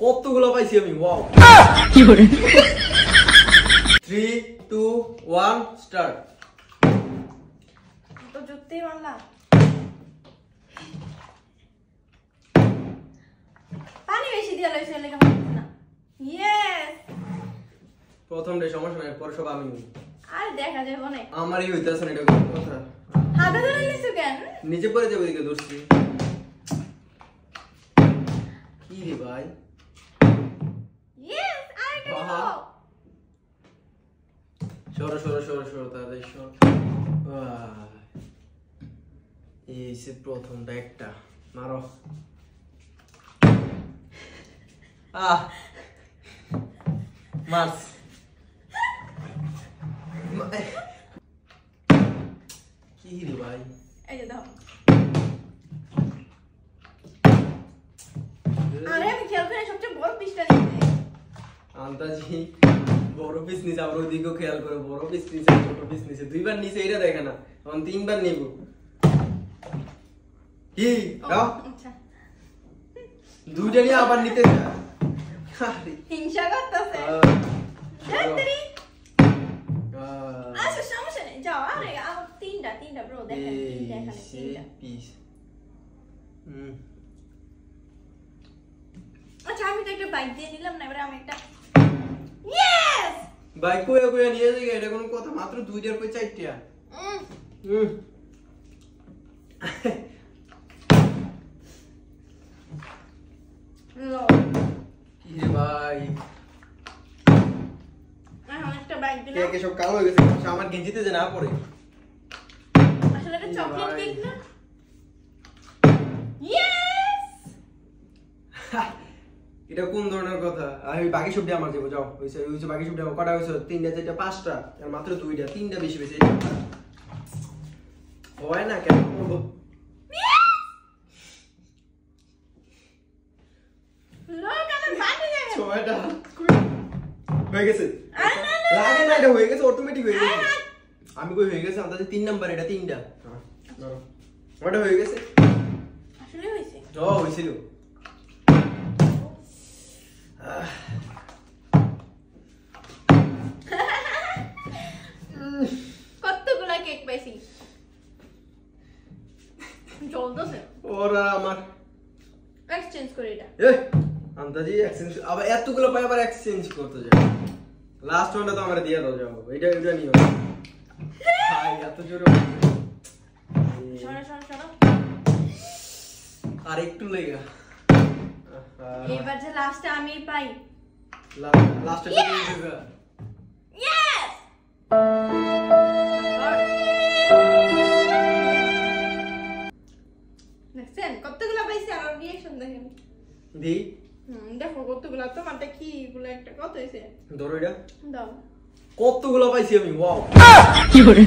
কতগুলো পাইছি আমি ওয়াও কি করে 3 2 1 স্টার্ট তো জুততেই মারলা পানি বেশি দিয়া লইছে লেখা হচ্ছে না ইয়েস প্রথম ডে সমস্যা নাই পর সব আমি আর দেখা যাবে না আমারই হইতাছে না এটা কোন কথা হাতে ধরে নিছো কেন নিচে পড়ে যাবে এদিকে দৌড়ছি কি রে ভাই ইয়েস আরেকটা বাহ। দাও সরো তাড়াতাড়ি সর এই সে প্রথমটা একটা মারো মার্স কি রে ভাই এই যে দাও আরে আমি খেয়াল করে সবচেয়ে বড় পিসটা নিতে আন্তাজি বড় পিস নিছে আবার ওইদিকেও খেয়াল করে বড় পিস নিছে ছোট পিস নিছে দুইবার নিছে এটা দেখে না এখন তিনবার নিব কি দাও আচ্ছা দুইটা নিয়ে আবার নিতে হিংসা করতেছে দেখতেরি আচ্ছা সমস্যা নেই যাও আরে আমার তিনটা ব্রো দেখেন তিনটা এখানে তিনটা পিস আচ্ছা আমি তো একটা বাইক দিয়ে নিলাম না এবারে আমি একটা ইয়েস বাইক কইয়া কইয়া নিয়ে যাই এটা কোন কথা মাত্র দুইটার কই চারটা লো কি রে ভাই এখন একটা বাইক কে দিলাম কে সব কালো হয়ে গেছে আমার গেঞ্জিতে যে না পড়ে আসলে এটা চকলেট কেক না ইয়েস এটা কোন ধরনের কথা আমি বাকি সব দিয়ে আমার দেবো যাও হইছে বাকি সব দিয়ে কটা হইছে তিনটা চারটা পাঁচটা আর মাত্র দুইটা তিনটা বেশি বেশি হয় না কেন করবো লোক আমার বাড়ি যাবে ছয়টা হয়ে গেছে আরে না, না, লাগে না এটা হয়ে গেছে অটোমেটিক হয়ে গেছে আমি কই হয়ে গেছে আমাদের 3 নাম্বার এটা তিনটা ধরো ওটা হয়ে গেছে আসলে হইছে ও হইছিল কতগুলা কেক পাইছি চলতেছে ওরা আমার এক্সচেঞ্জ করে এটা এই আন্দাজি এক্সচেঞ্জ আবার এতগুলো পাই আবার এক্সচেঞ্জ করতে যায় লাস্ট ওয়ানটা তো আমরা দিয়ে দাও যাও এটা নিও ভাই এত জোরে শোনো আর একটু লেগা এবার যে লাস্টে আমি পাই লাস্টে ইয়েস দেখছেন কতগুলা পাইছি আর রিঅ্যাকশন দেখেন দি দেখো কতগুলা তোমার দেখি এগুলো একটা কত হইছে ধরো এটা দাও কতগুলো পাইছি আমি ওয়াও কি করে